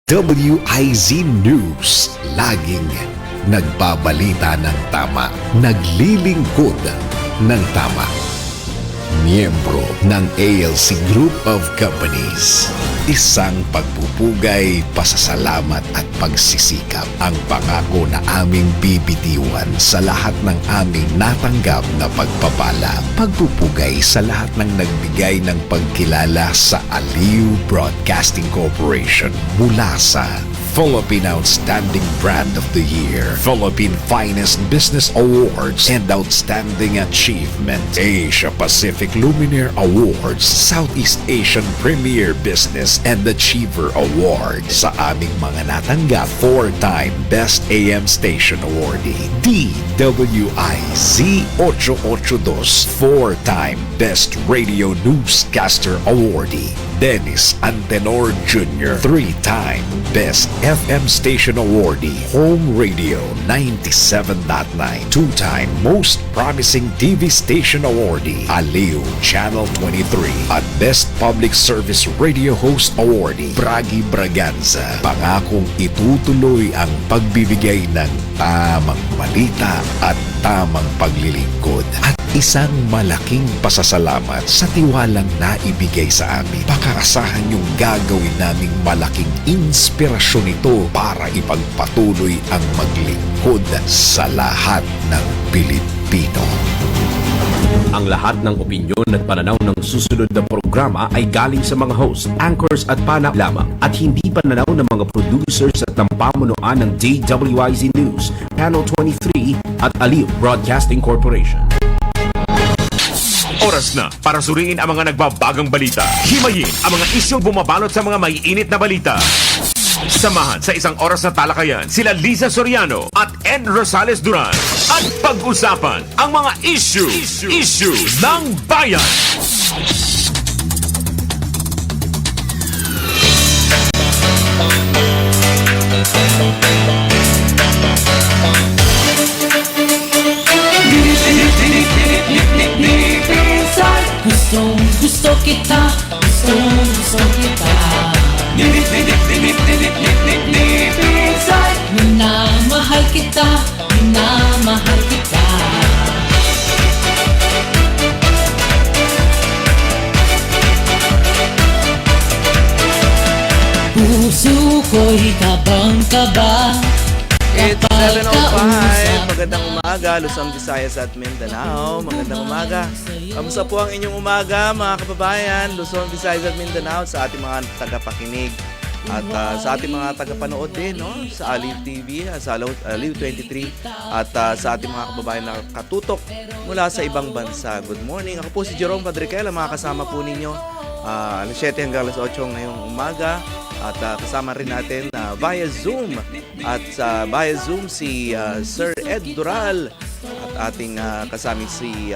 DWIZ News, laging nagbabalita ng tama, naglilingkod ng tama. Miyembro ng ALC Group of Companies. Isang pagpupugay, pasasalamat at pagsisikap ang pangako na aming bibitiwan sa lahat ng aming natanggap na pagpapala. Pagpupugay sa lahat ng nagbigay ng pagkilala sa Aliw Broadcasting Corporation mula sa Philippine Outstanding Brand of the Year, Philippine Finest Business Awards, and Outstanding Achievement, Asia Pacific Luminaire Awards, Southeast Asian Premier Business and Achiever Award. Sa aming mga natanggap, 4-time Best AM Station Awardee, DWIZ 882, 4-time Best Radio Newscaster Awardee, Dennis Antenor Jr., 3-time Best FM Station Awardee, Home Radio 97.9, 2-time Most Promising TV Station Awardee, Aliw Channel 23, at Best Public Service Radio Host Awardee, Bragi Braganza. Pangakong itutuloy ang pagbibigay ng tamang balita at tamang paglilingkod at isang malaking pasasalamat sa tiwalang naibigay sa amin. Pakaasahan niyong gagawin naming malaking inspirasyon ito para ipagpatuloy ang maglingkod sa lahat ng Pilipino. Ang lahat ng opinyon at pananaw ng susunod na programa ay galing sa mga host, anchors at pana lamang at hindi pananaw ng mga producers at ng pamunuan ng DWIZ News, Panel 23 at Aliw Broadcasting Corporation. Oras na para suriin ang mga nagbabagang balita. Himayin ang mga isyong bumabalot sa mga maiinit na balita. Samahan sa isang oras na talakayan sila Liza Soriano at Ed Rosales Duran at pag-usapan ang mga issue ng bayan. Gusto kita, gusto kita. Minamahal kita, minamahal kita. Puso ko'y kabang-kaba. It's 7:05. Magandang umaga, Luzon, Visayas at Mindanao. Magandang umaga. Kamusta po ang inyong umaga, mga kababayan, Luzon, Visayas at Mindanao, sa ating mga tagapakinig at sa ating mga tagapanood din, no? Sa Aliw TV, sa Aliw 23 at sa ating mga kababayan na katutok mula sa ibang bansa. Good morning. Ako po si Jerome Padriquel, ang mga kasama po ninyo alas 7 hanggang alas 8 ngayong umaga. At kasama rin natin via Zoom. At via Zoom si Sir Ed Dural at ating kasama si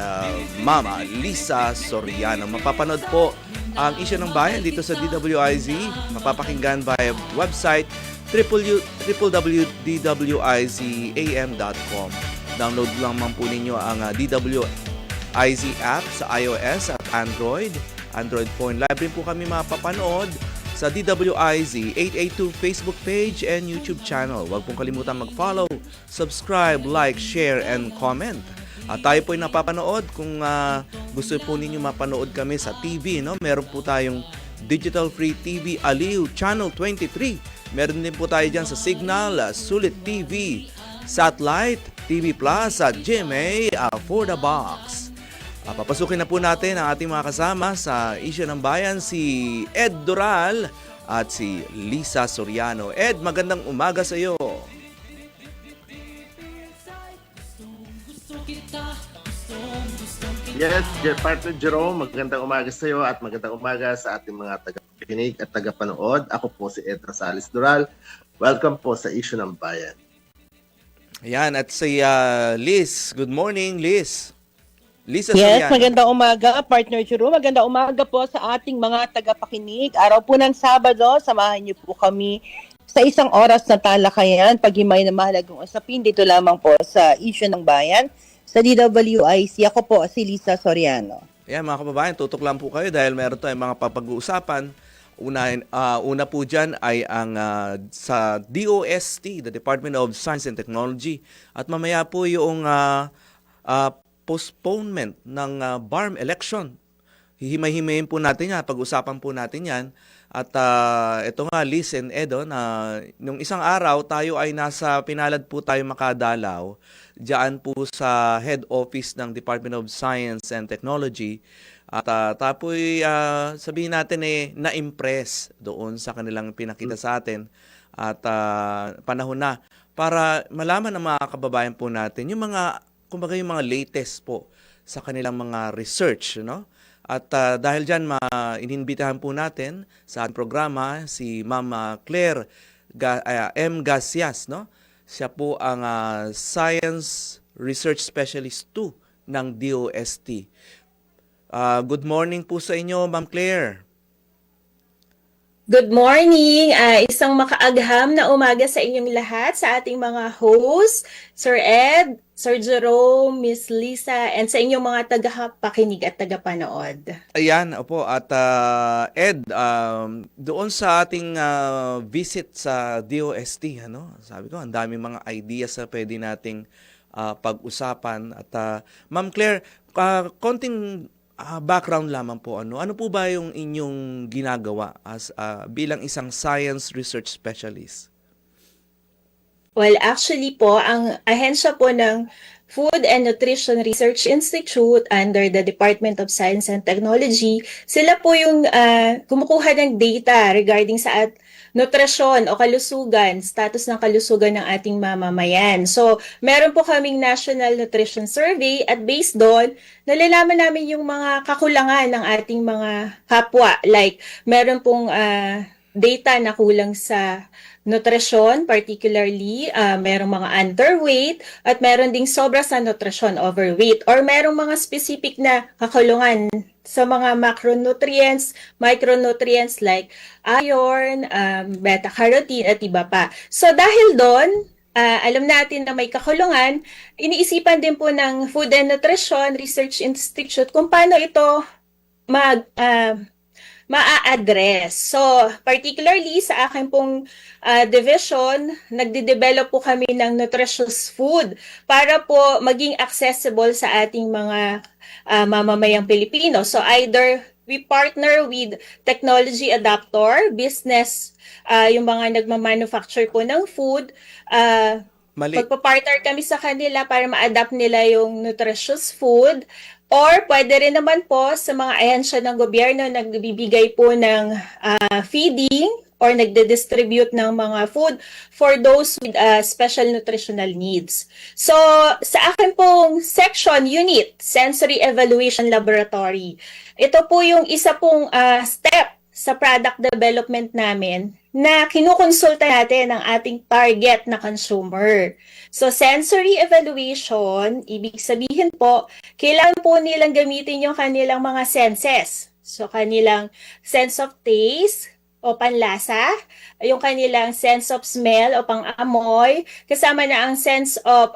Mama Liza Soriano. Mapapanood po ang Isyu ng Bayan dito sa DWIZ. Mapapakinggan via website www.dwizam.com. Download lamang po ninyo ang DWIZ app sa iOS at Android phone. Live rin po kami mapapanood sa DWIZ 882 Facebook page and YouTube channel. Huwag pong kalimutan mag-follow, subscribe, like, share, and comment. At tayo po'y napapanood kung gusto po ninyo mapanood kami sa TV, no? Meron po tayong Digital Free TV Aliw Channel 23. Meron din po tayo dyan sa Signal, Sulit TV, Satellite, TV Plus at GMA for the Box. Papasukin na po natin ang ating mga kasama sa Isyu ng Bayan, si Ed Dural at si Liza Soriano. Ed, magandang umaga sa iyo. Yes, dear partner Jerome, magandang umaga sa iyo at magandang umaga sa ating mga tagapakinig at tagapanood. Ako po si Ed Rosales Dural. Welcome po sa Isyu ng Bayan. Ayan, at si Liz. Good morning, Liz. Liza Yes, Soriano. magandang umaga, partner Jerome. Magandang umaga po sa ating mga tagapakinig. Araw po ng Sabado, samahan niyo po kami sa isang oras na talakayan, paghimay na mahalagang usapin dito lamang po sa Isyu ng Bayan, sa DWIZ. Ako po si Liza Soriano. Ayan, mga kababayan, tutok lang po kayo dahil meron tayong mga papag-uusapan Una po dyan ay ang sa DOST, the Department of Science and Technology. At mamaya po yung postponement ng BARM election. Hihimay-himayin po natin yan, pag-usapan po natin yan. At ito nga, Liz and Edo, nung isang araw tayo ay pinalad po tayo makadalaw diyan po sa head office ng Department of Science and Technology. At tapoy sabihin natin na-impress doon sa kanilang pinakita sa atin. At panahon na para malaman ng mga kababayan po natin yung kumbaga yung mga latest po sa kanilang mga research, no? At dahil dyan, ininbitahan po natin sa ating programa si Ma'am Claire M. Gasias, no? Siya po ang Science Research Specialist 2 ng DOST. Good morning po sa inyo, Ma'am Claire. Good morning! Isang makaagham na umaga sa inyong lahat, sa ating mga hosts, Sir Ed, Sir Jerome, Miss Lisa, and sa inyong mga tagapakinig at tagapanood. Ayan, opo. At Ed, doon sa ating visit sa DOST, sabi ko, ang daming mga ideas na pwede nating pag-usapan. At Ma'am Claire, konting background lamang po. Ano po ba yung inyong ginagawa as bilang isang science research specialist? Well, actually po, ang ahensya po ng Food and Nutrition Research Institute under the Department of Science and Technology, sila po yung kumukuha ng data regarding sa nutrisyon o kalusugan, status ng kalusugan ng ating mamamayan. So, meron po kaming National Nutrition Survey at based doon, nalalaman namin yung mga kakulangan ng ating mga kapwa. Like, meron pong data na kulang sa nutrisyon, particularly merong mga underweight at meron ding sobra sa nutrisyon, overweight, or merong mga specific na kakulangan sa mga macronutrients, micronutrients like iron, beta-carotene at iba pa. So dahil doon, alam natin na may kakulungan, iniisipan din po ng Food and Nutrition Research Institute kung paano ito ma-address. So, particularly sa akin pong division, nagde-develop po kami ng nutritious food para po maging accessible sa ating mga mamamayang Pilipino. So, either we partner with technology adapter, business, yung mga nagmamanufacture po ng food, pagpapartner kami sa kanila para ma-adapt nila yung nutritious food. Or pwede rin naman po sa mga ahensya ng gobyerno nagbibigay po ng feeding or nagde-distribute ng mga food for those with special nutritional needs. So, sa akin pong section unit, Sensory Evaluation Laboratory, ito po yung isa pong step sa product development namin na kinukonsulta natin ang ating target na consumer. So, sensory evaluation, ibig sabihin po, kailangan po nilang gamitin yung kanilang mga senses. So, kanilang sense of taste o panlasa, yung kanilang sense of smell o pang-amoy, kasama na ang sense of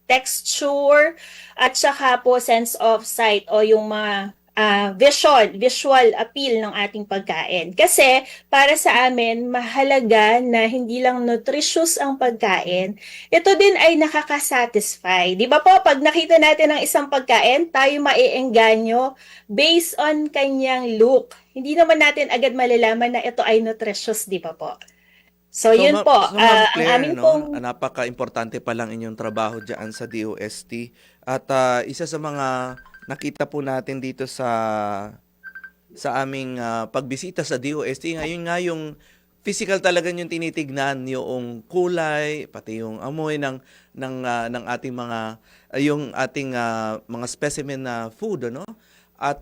texture, at saka po sense of sight o yung mga visual appeal ng ating pagkain. Kasi para sa amin, mahalaga na hindi lang nutritious ang pagkain, ito din ay nakakasatisfy. Di ba po, pag nakita natin ang isang pagkain, tayo maiengganyo based on kanyang look. Hindi naman natin agad malalaman na ito ay nutritious, di ba po? So yun po, Claire, ang amin pong... napaka-importante pa lang inyong trabaho dyan sa DOST. At isa sa mga nakita po natin dito sa aming pagbisita sa DOST, ngayon nga yung physical talaga yung tinitignan, yung kulay, pati yung amoy ng ating mga mga specimen na food, ano? At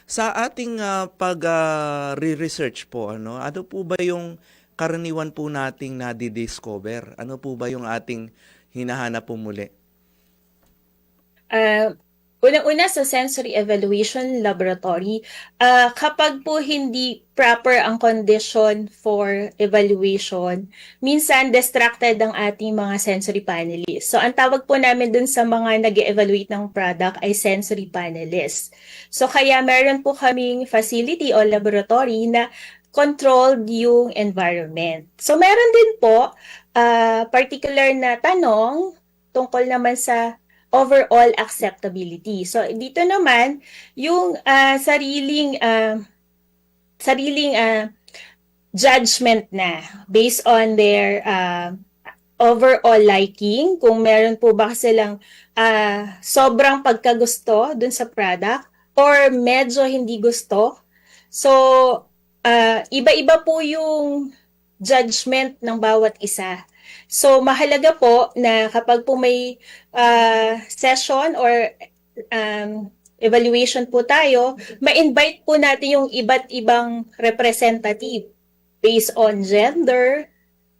sa ating pag-research po, ano po ba yung karaniwan po nating nadi-discover? Ano po ba yung ating hinahanap po muli? Unang-una sa sensory evaluation laboratory, kapag po hindi proper ang condition for evaluation, minsan distracted ang ating mga sensory panelists. So ang tawag po namin dun sa mga nag-evaluate ng product ay sensory panelists. So kaya meron po kaming facility o laboratory na controlled yung environment. So meron din po particular na tanong tungkol naman sa overall acceptability. So dito naman yung sariling judgment na based on their overall liking, kung meron po ba silang sobrang pagkagusto dun sa product or medyo hindi gusto. So iba-iba po yung judgment ng bawat isa. So mahalaga po na kapag po may session or evaluation po tayo, ma-invite po natin yung iba't ibang representative based on gender,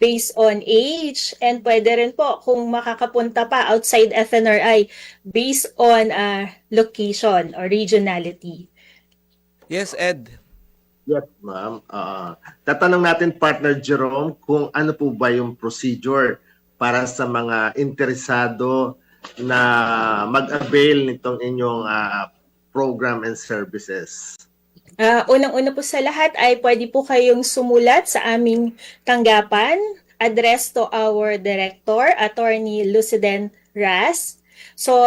based on age, and pwede rin po kung makakapunta pa outside FNRI based on location or regionality. Yes, Ed. Yes, ma'am. Tatanong natin, Partner Jerome, kung ano po ba yung procedure para sa mga interesado na mag-avail nitong inyong program and services. Unang-una po sa lahat ay pwede po kayong sumulat sa aming tanggapan, address to our director, Attorney Luciden Ras. So,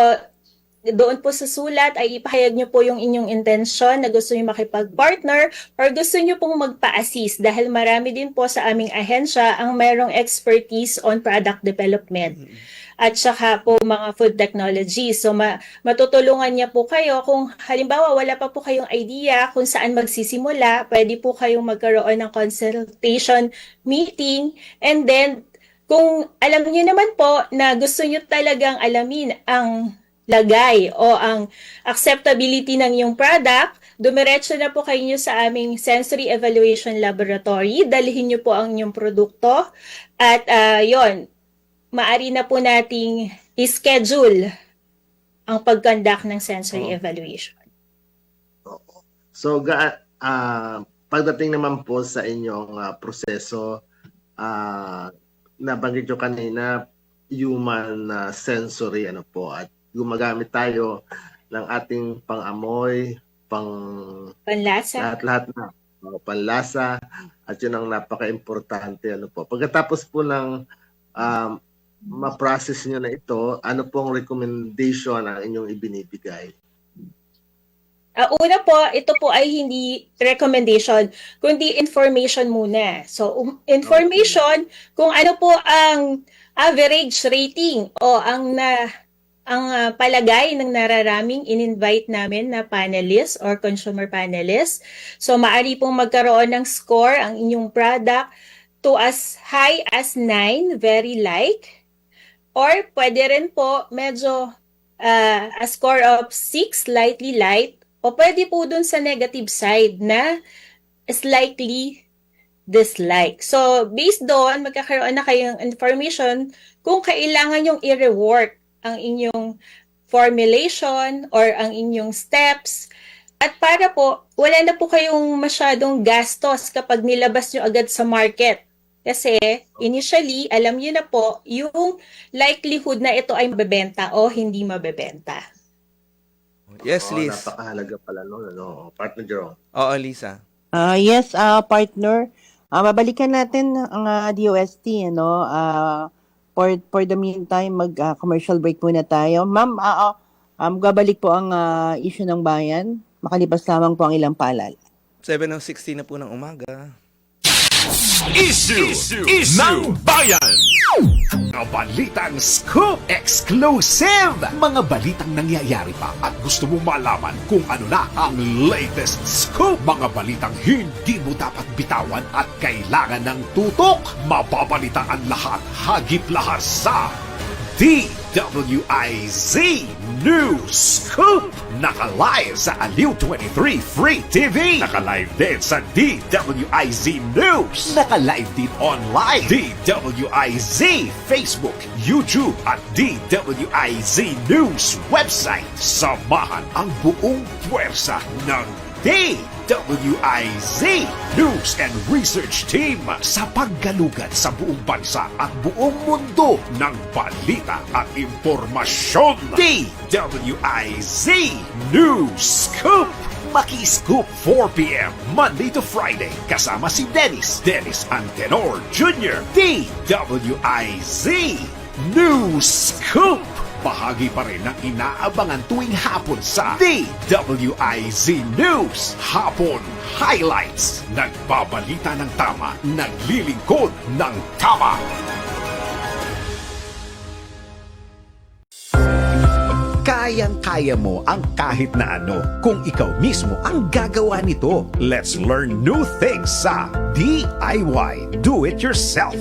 doon po sa sulat ay ipahayag nyo po yung inyong intensyon na gusto nyo makipag-partner or gusto nyo pong magpa-assist dahil marami din po sa aming ahensya ang mayroong expertise on product development at saka po mga food technology. So matutulungan niya po kayo kung halimbawa wala pa po kayong idea kung saan magsisimula, pwede po kayong magkaroon ng consultation meeting, and then kung alam niyo naman po na gusto niyo talagang alamin ang lagay o ang acceptability ng iyong product, dumiretso na po kayo sa aming Sensory Evaluation Laboratory. Dalhin niyo po ang inyong produkto at yon, maari na po nating i-schedule ang pag-conduct ng sensory evaluation. So, pagdating naman po sa inyong proseso, nabanggit nyo kanina, human sensory, at gumagamit tayo ng ating pang-amoy, panlasa, lahat na panlasa, at yun ang napaka-importante. Pagkatapos po ng ma-process nyo na ito, ano pong recommendation ang inyong ibinibigay? Una po, ito po ay hindi recommendation, kundi information muna. So, information kung ano po ang average rating o ang palagay ng nararaming in-invite namin na panelists or consumer panelists. So, maaari pong magkaroon ng score ang inyong product to as high as 9, very like. Or pwede rin po medyo a score of 6, slightly light. O pwede po dun sa negative side na slightly dislike. So, based doon, magkakaroon na kayong information kung kailangan yung i-rework ang inyong formulation or ang inyong steps. At para po, wala na po kayong masyadong gastos kapag nilabas nyo agad sa market. Kasi initially, alam nyo na po yung likelihood na ito ay mabebenta o hindi mabebenta. Yes, Liz. Napakahalaga pala Partner Jerome. Oo, Lisa. Yes, partner. Babalikan natin ang DOST, for the meantime, mag-commercial break muna tayo. Ma'am, gabalik po ang issue ng bayan. Makalipas lamang po ang ilang paalala. 7:16 na po ng umaga. Issue ng Bayan! Mga balitang scoop exclusive! Mga balitang nangyayari pa at gusto mong malaman kung ano na ang latest scoop. Mga balitang hindi mo dapat bitawan at kailangan ng tutok. Mababalitaan lahat, hagip lahas sa DWIZ News Scoop! Naka-live sa Aliw 23 Free TV. Naka-live din sa DWIZ News. Naka-live din online. DWIZ Facebook, YouTube at DWIZ News website. Samahan ang buong puwersa ng DWIZ News and Research Team sa paggalugad sa buong bansa at buong mundo ng balita at impormasyon. DWIZ News Scoop! Maki-Scoop 4 p.m. Monday to Friday kasama si Dennis Antenor Jr. DWIZ News Scoop. Bahagi pa rin ng inaabangan tuwing hapon sa DWIZ News Hapon Highlights. Nagbabalita ng tama, naglilingkod ng tama. Kayang-kaya mo ang kahit na ano kung ikaw mismo ang gagawa nito. Let's learn new things sa DIY Do It Yourself.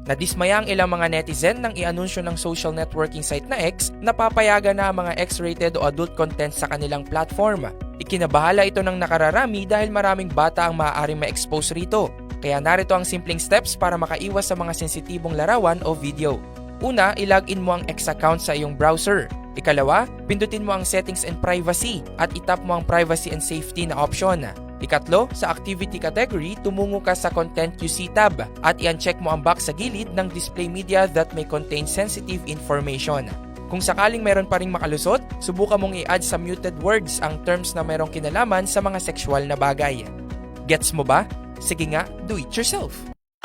Nadismaya ang ilang mga netizen nang i-anunsyo ng social networking site na X na papayagan na ang mga X-rated o adult content sa kanilang platform. Ikinabahala ito ng nakararami dahil maraming bata ang maaaring ma-expose rito. Kaya narito ang simpleng steps para makaiwas sa mga sensitibong larawan o video. Una, ilagin mo ang X account sa iyong browser. Ikalawa, pindutin mo ang settings and privacy at itap mo ang privacy and safety na option. Ikatlo, sa activity category, tumungo ka sa content you see tab at i-uncheck mo ang box sa gilid ng display media that may contain sensitive information. Kung sakaling meron pa ring makalusot, subukan mong i-add sa muted words ang terms na merong kinalaman sa mga sexual na bagay. Gets mo ba? Sige nga, do it yourself!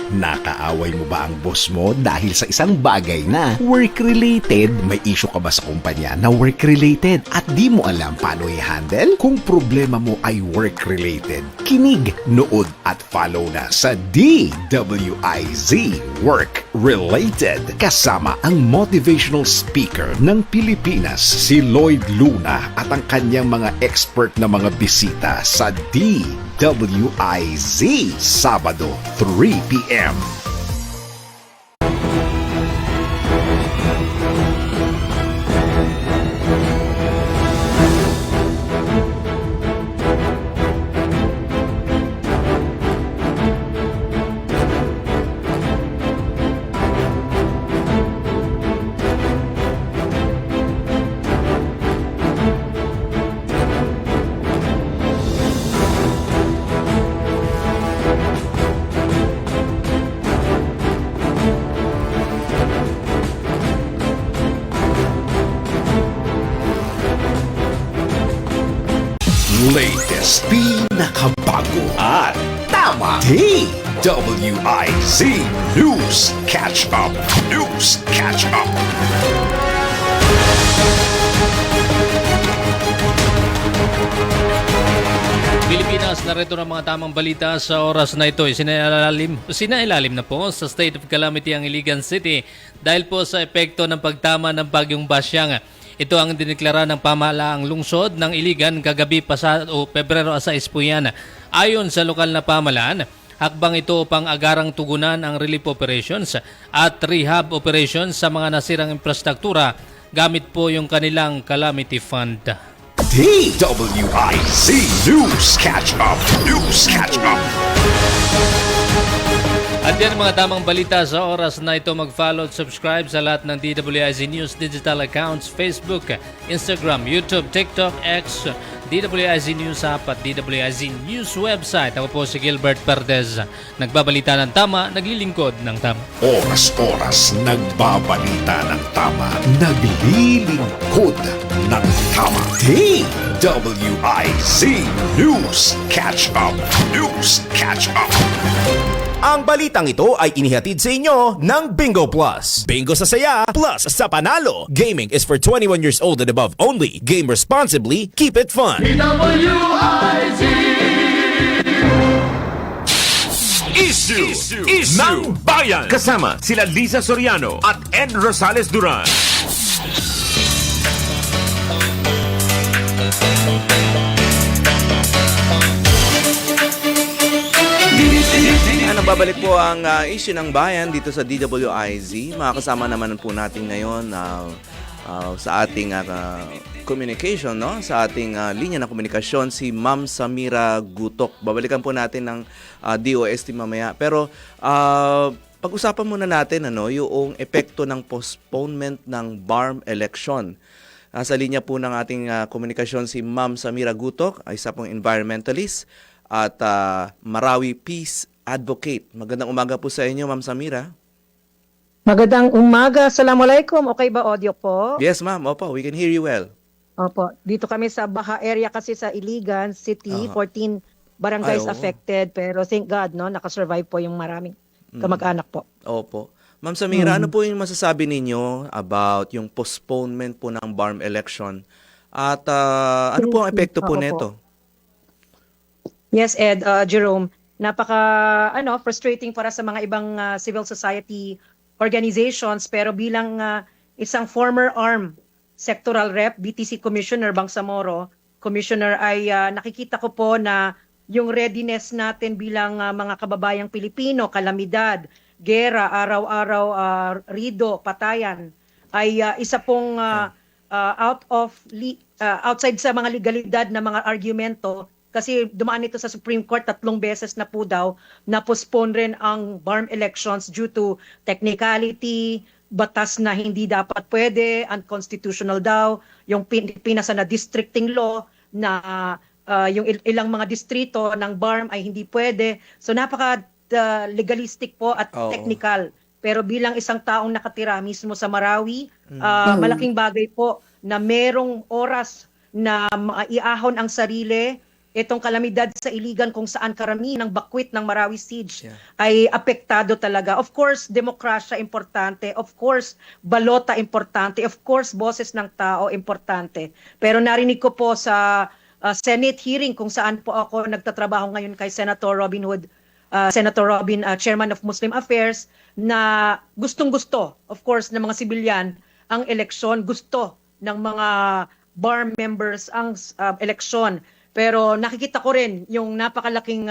Nakaaway mo ba ang boss mo dahil sa isang bagay na work-related? May issue ka ba sa kumpanya na work-related at di mo alam paano i-handle? Kung problema mo ay work-related, kinig, nood at follow na sa DWIZ Work-Related. Kasama ang motivational speaker ng Pilipinas, si Lloyd Luna at ang kanyang mga expert na mga bisita sa DWIZ Sabado 3 p.m. Latest, pinakabago at tama. DWIZ News Catch Up. News Catch Up. Pilipinas, narito ng mga tamang balita sa oras na ito. Sinailalim na po sa state of calamity ang Iligan City dahil po sa epekto ng pagtama ng bagyong Basyang. Ito ang dineklara ng pamahalaang lungsod ng Iligan kagabi Pebrero 6 po yan. Ayon sa lokal na pamahalaan, hakbang ito upang agarang tugunan ang relief operations at rehab operations sa mga nasirang infrastruktura gamit po yung kanilang calamity fund. DWIZ News Catch Up. News Catch Up. At yan mga tamang balita sa oras na ito. Mag-follow at subscribe sa lahat ng DWIZ News digital accounts, Facebook, Instagram, YouTube, TikTok, X, DWIZ News app at DWIZ News website. Ako po si Gilbert Perdez. Nagbabalita ng tama, naglilingkod ng tama. Oras-oras nagbabalita ng tama, naglilingkod ng tama. DWIZ News Catch Up. News Catch Up. Ang balitang ito ay inihatid sa inyo ng Bingo Plus. Bingo sa saya, plus sa panalo. Gaming is for 21 years old and above only. Game responsibly, keep it fun. Issue ng Bayan. Kasama sila Liza Soriano at N. Rosales Duran. Nagbabalik po ang issue ng bayan dito sa DWIZ. Makakasama naman po natin ngayon sa ating communication, no? Sa ating linya ng komunikasyon si Ma'am Samira Gutok. Babalikan po natin ng DOST mamaya. Pero pag-usapan muna natin yung epekto ng postponement ng BARM election. Sa linya po ng ating komunikasyon si Ma'am Samira Gutok, isa pong environmentalist at Marawi Peace Advocate. Magandang umaga po sa inyo, Ma'am Samira. Magandang umaga. Assalamualaikum. Okay ba audio po? Yes, ma'am. Opo, we can hear you well. Opo, dito kami sa Baha area kasi sa Iligan City, Aha. 14 barangays Ay, oo. affected, pero thank God, no, nakasurvive po yung maraming kamag-anak po. Opo. Ma'am Samira, ano po yung masasabi ninyo about yung postponement po ng BARM election? At ano po ang epekto po Oo po. nito? Yes, Ed, Jerome, napaka frustrating para sa mga ibang civil society organizations, pero bilang isang former ARM sectoral rep, BTC Commissioner Bangsamoro, Commissioner, ay nakikita ko po na yung readiness natin bilang mga kababayang Pilipino, kalamidad, gera, araw-araw, rido, patayan, ay isa pong outside sa mga legalidad na mga argumento, kasi dumaan ito sa Supreme Court 3 beses na po daw, na postpone rin ang BARM elections due to technicality, batas na hindi dapat pwede, unconstitutional daw, yung pinasa na districting law na yung ilang mga distrito ng BARM ay hindi pwede. So napaka legalistic po at Oo. technical. Pero bilang isang taong nakatira mismo sa Marawi, malaking bagay po na merong oras na maiahon ang sarili. Itong kalamidad sa Iligan kung saan karamihan ng bakwit ng Marawi Siege ay apektado talaga. Of course, demokrasya importante. Of course, balota importante. Of course, boses ng tao importante. Pero narinig ko po sa Senate hearing kung saan po ako nagtatrabaho ngayon kay Senator Robin Hood, Senator Robin, Chairman of Muslim Affairs, na gustong-gusto, of course, ng mga sibilyan ang eleksyon. Gusto ng mga BARM members ang eleksyon. Pero nakikita ko rin yung napakalaking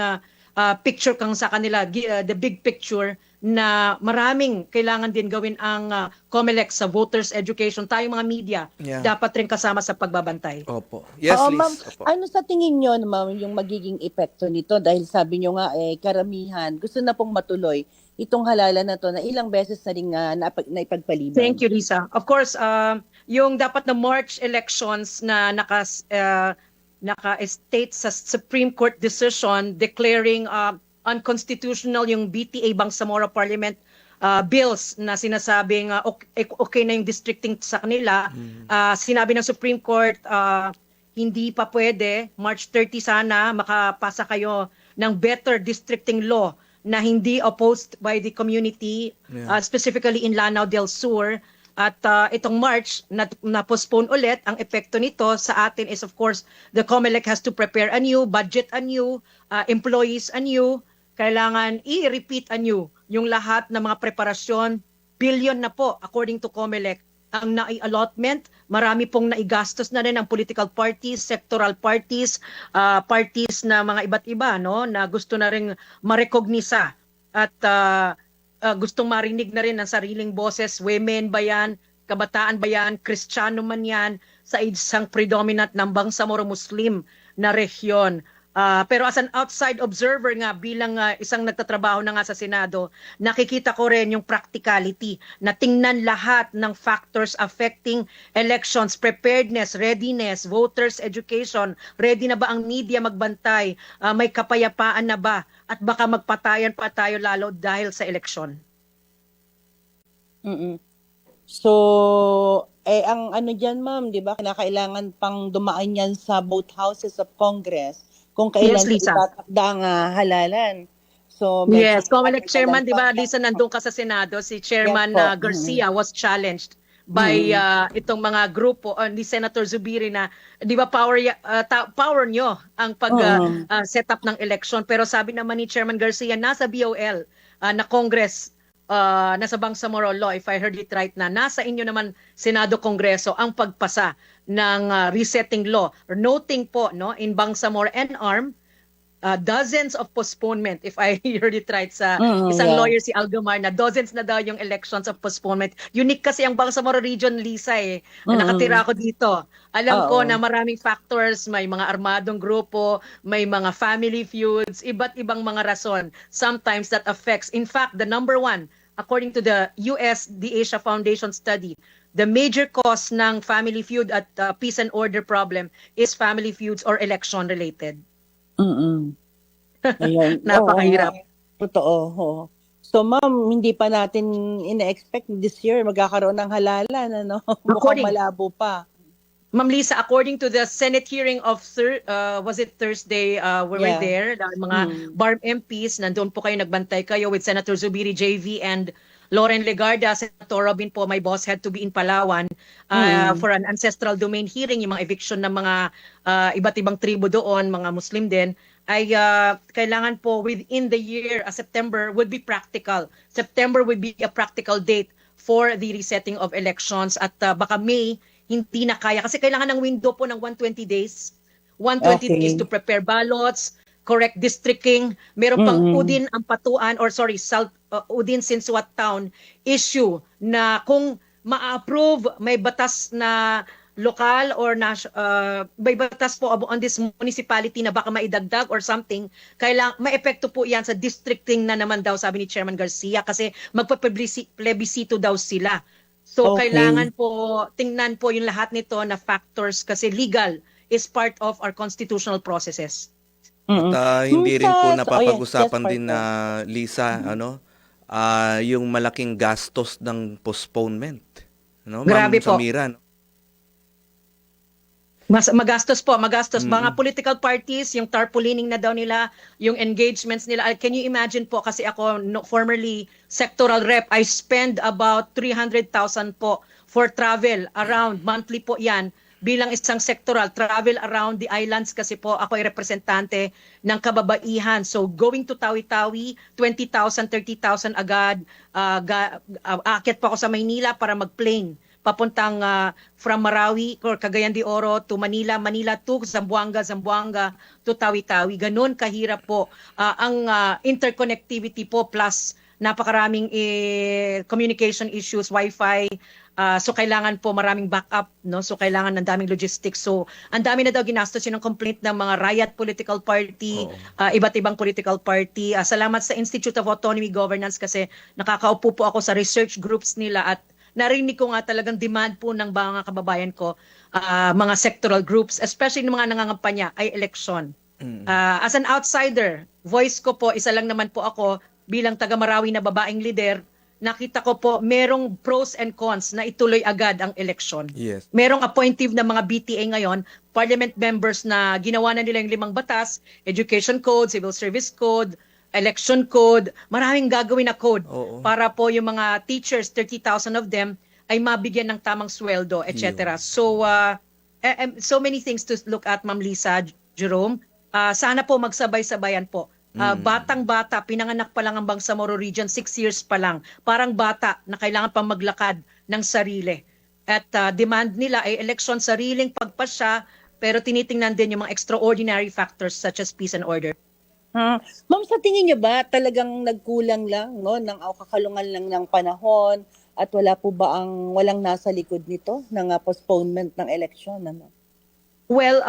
picture kang sa kanila, the big picture, na maraming kailangan din gawin ang COMELEC sa voters education. Tayong mga media, dapat rin kasama sa pagbabantay. Opo. Yes, Oo, Liz. ma'am, Opo. ano sa tingin nyo, ma'am, yung magiging epekto nito? Dahil sabi nyo nga, karamihan, gusto na pong matuloy itong halalan na to na ilang beses na rin naipagpaliban. Thank you, Lisa. Of course, yung dapat na March elections na naka-state sa Supreme Court decision declaring unconstitutional yung BTA Bangsamoro Parliament bills na sinasabing okay na yung districting sa kanila. Sinabi ng Supreme Court, hindi pa pwede. March 30 sana makapasa kayo ng better districting law na hindi opposed by the community, specifically in Lanao del Sur. At itong March, na-postpone ulit. Ang epekto nito sa atin is, of course, the COMELEC has to prepare anew, budget anew, employees anew. Kailangan i-repeat anew yung lahat ng mga preparasyon. Billion na po, according to COMELEC, ang nai-allotment. Marami pong naigastos na rin ang political parties, sectoral parties, parties na mga iba't iba, no, na gusto na rin marekognisa at gustong marinig na rin ang sariling boses. Women ba yan? Kabataan ba yan? Kristiyano man yan? Sa isang predominant ng Bangsamoro Muslim na rehiyon. Pero as an outside observer nga, bilang isang nagtatrabaho na nga sa Senado, nakikita ko rin yung practicality na tingnan lahat ng factors affecting elections, preparedness, readiness, voters education, ready na ba ang media magbantay, may kapayapaan na ba, at baka magpatayan pa tayo lalo dahil sa eleksyon. So, ang ano dyan, ma'am, di ba, kinakailangan pang dumaan yan sa both houses of Congress kung kailan Yes, Lisa. itatakda ang halalan. So, Yes, COMELEC Chairman, di ba, Lisa, nandun ka sa Senado, si Chairman Yes po. Garcia was challenged by itong mga grupo ni Senator Zubiri na, di ba, power nyo ang pag-set up ng election. Pero sabi naman ni Chairman Garcia, nasa BOL, na Congress, nasa Bangsamoro Law, if I heard it right, na nasa inyo naman Senado Kongreso ang pagpasa ng resetting law. Noting po, no, in Bangsamoro and ARM, dozens of postponement, if I heard it right, sa isang lawyer, si Algamar, na dozens na daw yung elections of postponement. Unique kasi ang Bangsamoro region, Lisa, nakatira ako dito. Alam ko na maraming factors, may mga armadong grupo, may mga family feuds, iba't ibang mga rason. Sometimes that affects, in fact, the number one, according to the US, the Asia Foundation study, the major cause ng family feud at peace and order problem is family feuds or election-related. Ayun. Napakahirap. Totoo. So, ma'am, hindi pa natin ina-expect this year magkakaroon ng halalan, ano? Mukhang malabo pa. Ma'am Lisa, according to the Senate hearing of was it Thursday, we were Yeah. there, mga BARM MPs, nandun po kayo, nagbantay kayo with Senator Zubiri JV and Lauren Legarda. Senator Robin po, my boss, had to be in Palawan for an ancestral domain hearing, yung mga eviction ng mga iba't ibang tribo doon, mga Muslim din, ay kailangan po within the year, September would be practical. September would be a practical date for the resetting of elections at baka May, hindi na kaya. Kasi kailangan ng window po ng 120 days. 120 Okay. days to prepare ballots, correct districting. Meron pang Udin Ampatuan, or sorry, Udin Sinsuat Town issue na kung ma-approve, may batas na lokal or may batas po on this municipality na baka maidagdag or something, maepekto po yan sa districting na naman daw, sabi ni Chairman Garcia, kasi magpa-plebiscito daw sila. So Okay. kailangan po tingnan po yung lahat nito na factors kasi legal is part of our constitutional processes. At hindi rin po napapag-usapan yes, din na Lisa, yung malaking gastos ng postponement. Grabe Ma'am po. Samira, no? Magastos po, magastos. Mga political parties, yung tarpaulinining na daw nila, yung engagements nila. Can you imagine po, kasi ako formerly sectoral rep, I spend about 300,000 po for travel around, monthly po yan, bilang isang sectoral, travel around the islands kasi po ako ay representante ng kababaihan. So going to Tawi-Tawi, 20,000, 30,000 agad. Aakyat po ako sa Maynila para mag-plane papuntang from Marawi or Cagayan de Oro to Manila, Manila to Zamboanga, Zamboanga to Tawi-Tawi. Ganun kahirap po ang interconnectivity po plus napakaraming communication issues, Wi-Fi. So kailangan po maraming backup, no? So kailangan ng daming logistics. So ang dami na daw ginastos yun ng complaint ng mga riot political party, iba't ibang political party. Salamat sa Institute of Autonomy Governance kasi nakakaupo po ako sa research groups nila at narinig ko nga talagang demand po ng mga kababayan ko, mga sectoral groups, especially ng mga nangangampanya, ay election. As an outsider, voice ko po, isa lang naman po ako bilang taga-Marawi na babaeng leader, nakita ko po merong pros and cons na ituloy agad ang election. Yes. Merong appointive na mga BTA ngayon, parliament members na ginawa na nila yung 5 batas, education code, civil service code, election code, maraming gagawin na code para po yung mga teachers, 30,000 of them, ay mabigyan ng tamang sweldo, etc. So, so many things to look at, Ma'am Lisa, Jerome. Sana po magsabay-sabayan po. Batang-bata, pinanganak pa lang ang Bangsamoro Region, 6 years pa lang. Parang bata na kailangan pang maglakad ng sarili. At demand nila ay election, sariling pagpasya, pero tinitingnan din yung mga extraordinary factors such as peace and order. Ma'am, sa tingin niyo ba talagang nagkulang lang, no, ng kakalungan lang ng panahon at wala po ba walang nasa likod nito ng postponement ng election, ano? Well,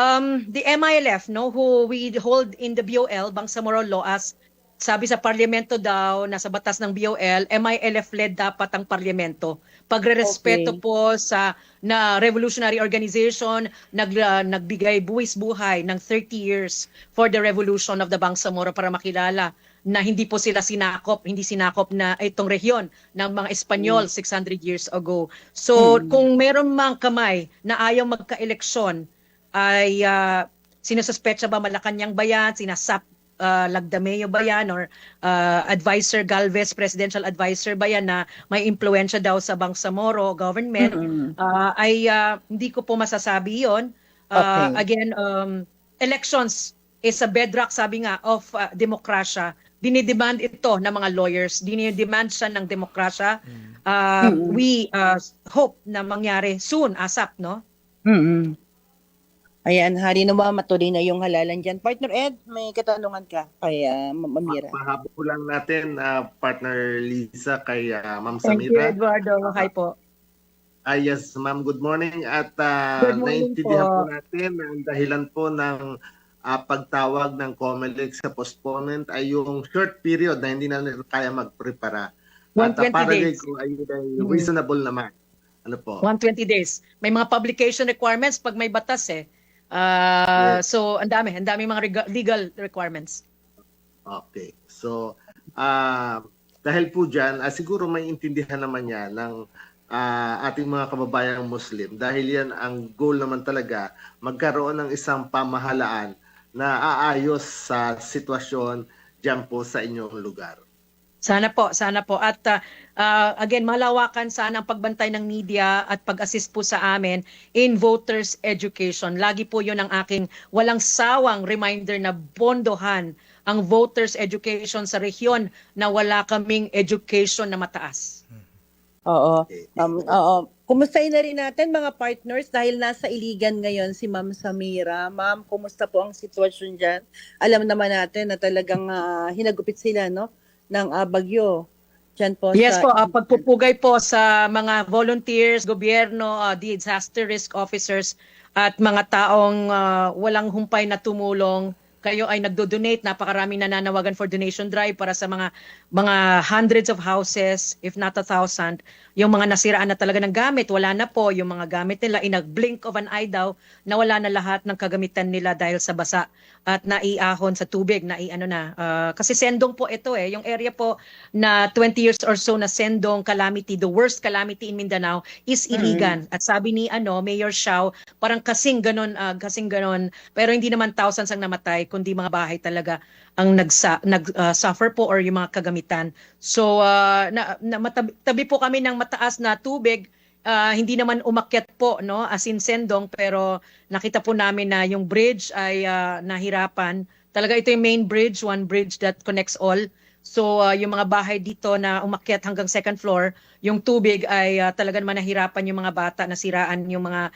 the MILF, no, who we hold in the BOL, Bangsamoro Law, as sabi sa parlamento daw, nasa batas ng BOL, MILF-led dapat ang parlamento. Pagre-respeto po sa na revolutionary organization, nagbigay buwis-buhay ng 30 years for the revolution of the Bangsamoro para makilala na hindi po sila hindi sinakop na itong rehiyon ng mga Espanyol 600 years ago. So kung meron mang kamay na ayaw magka-eleksyon, ay sinususpecha ba Malacanang ba yan, sinasap Lagdameo ba yan, or advisor Galvez, presidential advisor ba yan na may impluensya daw sa Bangsamoro government, ay hindi ko po masasabi yon. Again, elections is a bedrock, sabi nga, of demokrasya. Dinidemand ito ng mga lawyers, dinidemand siya ng demokrasya. We hope na mangyari soon, ASAP, no? Ayan, hari naman matuloy na yung halalan dyan. Partner Ed, may katanungan ka kay Mamira. Pahabol lang natin, Partner Lisa, kay Ma'am Thank you, Samira. Eduardo. Hi po. Yes, ma'am, good morning. At Good morning naintindihan po. po natin na ang dahilan po ng pagtawag ng COMELEC sa postponement ay yung short period na hindi na nila kaya magprepara. At 120 para days. ko ay reasonable naman. Ano po? 120 days. May mga publication requirements pag may batas eh. So, ang dami mga legal requirements. Okay. So, dahil po dyan, siguro may intindihan naman yan ng ating mga kababayang Muslim dahil yan ang goal naman talaga, magkaroon ng isang pamahalaan na aayos sa sitwasyon diyan po sa inyong lugar. Sana po, sana po. At again, malawakan sana ang pagbantay ng media at pag-assist po sa amin in voters education. Lagi po yun ang aking walang sawang reminder na bondohan ang voters education sa rehiyon na wala kaming education na mataas. Oo. Oo. Kumustahin na rin natin mga partners dahil nasa Iligan ngayon si Ma'am Samira. Ma'am, kumusta po ang sitwasyon dyan? Alam naman natin na talagang hinagupit sila, no? Ng bagyo. Diyan po Yes sa... po, pagpupugay po sa mga volunteers, gobyerno, disaster risk officers at mga taong walang humpay na tumulong. Kayo ay nagdo-donate, napakaraming nananawagan for donation drive para sa mga hundreds of houses, if not 1,000. Yung mga nasiraan na talaga ng gamit, wala na po. Yung mga gamit nila, in a blink of an eye daw, nawala na lahat ng kagamitan nila dahil sa basa at naiahon sa tubig, kasi sendong po ito yung area po na 20 years or so na sendong calamity, the worst calamity in Mindanao is Iligan. At sabi ni Mayor Xiao, parang kasing ganon, pero hindi naman thousands ang namatay, kundi mga bahay talaga ang nag-suffer po or yung mga kagamitan. So tabi po kami ng mataas na tubig. Hindi naman umakyat po as in sendong, pero nakita po namin na yung bridge ay nahirapan. Talaga ito yung main bridge, one bridge that connects all. So yung mga bahay dito na umakyat hanggang second floor, yung tubig ay talaga naman nahirapan yung mga bata, nasiraan yung mga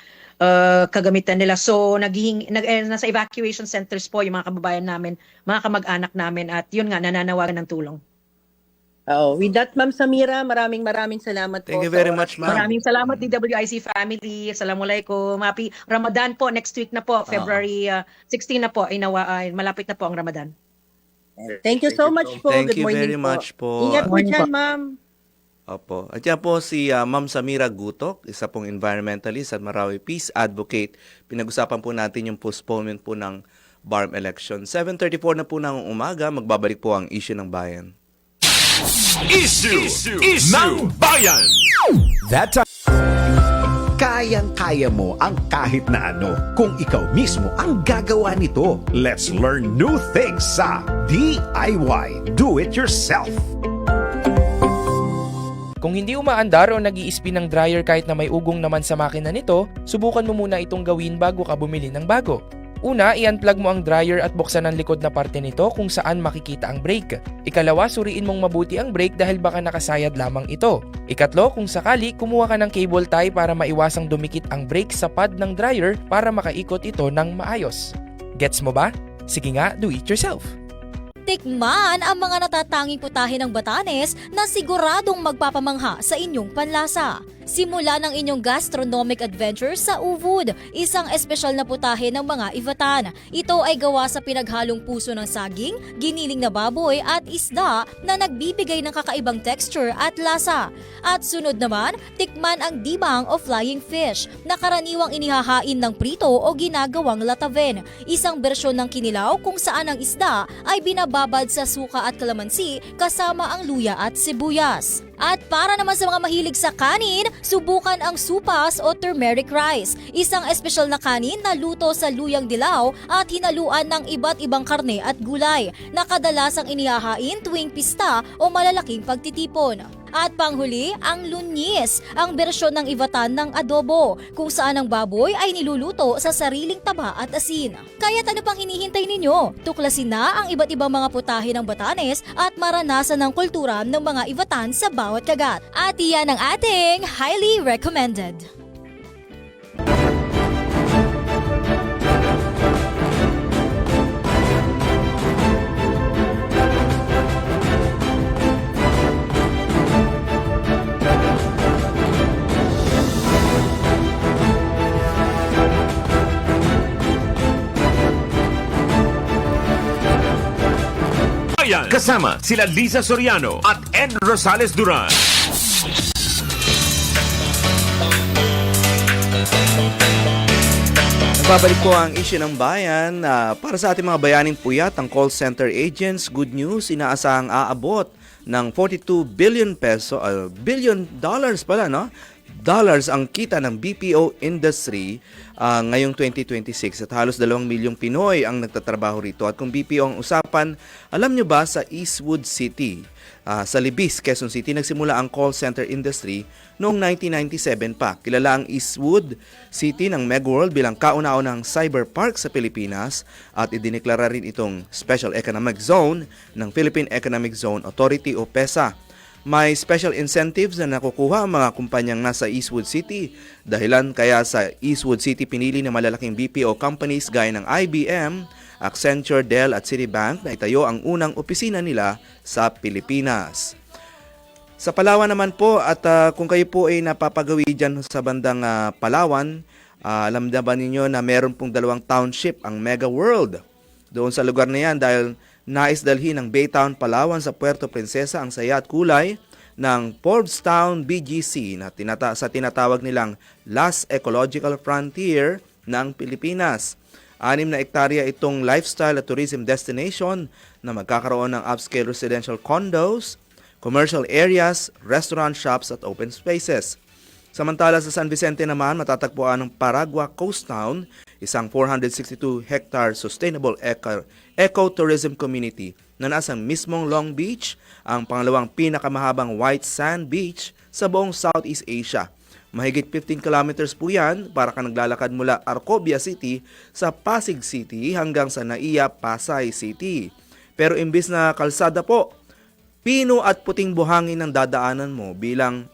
kagamitan nila. So nasa evacuation centers po yung mga kababayan namin, mga kamag-anak namin, at yun nga, nananawagan ng tulong. With that, Ma'am Samira, maraming salamat po. Thank you very much, ma'am. Maraming salamat, DWIC family. Assalamualaikum. Happy Ramadan po. Next week na po, February 16 na po. Malapit na po ang Ramadan. Thank you so much po. Thank Good you morning very much po. Ingat po Morning dyan, po. Ma'am. Opo. At yan po si Ma'am Samira Gutok, isa pong environmentalist at Marawi Peace Advocate. Pinag-usapan po natin yung postponement po ng BARM election. 7:34 na po ng umaga, magbabalik po ang issue ng bayan. Issue ng Bayan. That time. Kayang-kaya mo ang kahit na ano kung ikaw mismo ang gagawa nito. Let's learn new things sa DIY Do It Yourself. Kung hindi umaandar o nag-i-spin ng dryer kahit na may ugong naman sa makina nito, subukan mo muna itong gawin bago ka bumili ng bago. Una, i-unplug mo ang dryer at buksan ang likod na parte nito kung saan makikita ang brake. Ikalawa, suriin mong mabuti ang brake dahil baka nakasayad lamang ito. Ikatlo, kung sakali, kumuha ka ng cable tie para maiwasang dumikit ang brake sa pad ng dryer para makaikot ito ng maayos. Gets mo ba? Sige nga, do it yourself! Tikman ang mga natatanging putahe ng Batanes na siguradong magpapamangha sa inyong panlasa. Simula ng inyong gastronomic adventure sa Uvud, isang espesyal na putahe ng mga Ivatan. Ito ay gawa sa pinaghalong puso ng saging, giniling na baboy at isda na nagbibigay ng kakaibang texture at lasa. At sunod naman, tikman ang dibang o flying fish na karaniwang inihahain ng prito o ginagawang lataven. Isang bersyon ng kinilaw kung saan ang isda ay binababad sa suka at kalamansi kasama ang luya at sibuyas. At para naman sa mga mahilig sa kanin, subukan ang supas o turmeric rice, isang espesyal na kanin na luto sa luyang dilaw at hinaluan ng iba't ibang karne at gulay na kadalasang inihahain tuwing pista o malalaking pagtitipon. At panghuli, ang lunyis, ang bersyon ng Ivatan ng adobo, kung saan ang baboy ay niluluto sa sariling taba at asin. Kaya't ano pang hinihintay ninyo? Tuklasin na ang iba't ibang mga putahe ng Batanes at maranasan ang kultura ng mga Ivatan sa bawat kagat. At iyan ang ating highly recommended. Bayan. Kasama sila Liza Soriano at N. Rosales Duran. Babalik po ang issue ng bayan. Para sa ating mga bayaning puyat, ang call center agents, good news, inaasahang aabot ng 42 billion peso, billion dollars pala, no? ang kita ng BPO industry ngayong 2026 at halos 2 milyong Pinoy ang nagtatrabaho rito. At kung BPO ang usapan, alam nyo ba sa Eastwood City, sa Libis, Quezon City, nagsimula ang call center industry noong 1997 pa. Kilala ang Eastwood City ng Megworld bilang kauna-unahang cyber park sa Pilipinas at idineklara rin itong Special Economic Zone ng Philippine Economic Zone Authority o PEZA. May special incentives na nakukuha ang mga kumpanyang nasa Eastwood City. Dahilan kaya sa Eastwood City pinili ng malalaking BPO companies gaya ng IBM, Accenture, Dell at Citibank na itayo ang unang opisina nila sa Pilipinas. Sa Palawan naman po, at kung kayo po ay napapagawi dyan sa bandang Palawan, alam na ba ninyo na meron pong 2 township ang Mega World doon sa lugar na yan dahil nais dalhin ng Baytown, Palawan sa Puerto Princesa ang saya at kulay ng Forbes-Town BGC na tinatawag nilang Last Ecological Frontier ng Pilipinas. 6 na hektarya itong lifestyle at tourism destination na magkakaroon ng upscale residential condos, commercial areas, restaurant shops at open spaces. Samantala sa San Vicente naman, matatagpuan ng Paragua Coast Town, isang 462-hectare sustainable ecotourism community na nasa mismong Long Beach, ang pangalawang pinakamahabang white sand beach sa buong Southeast Asia. Mahigit 15 kilometers po yan para ka naglalakad mula Arcobia City sa Pasig City hanggang sa Naiya, Pasay City. Pero imbis na kalsada po, pino at puting buhangin ang dadaanan mo bilang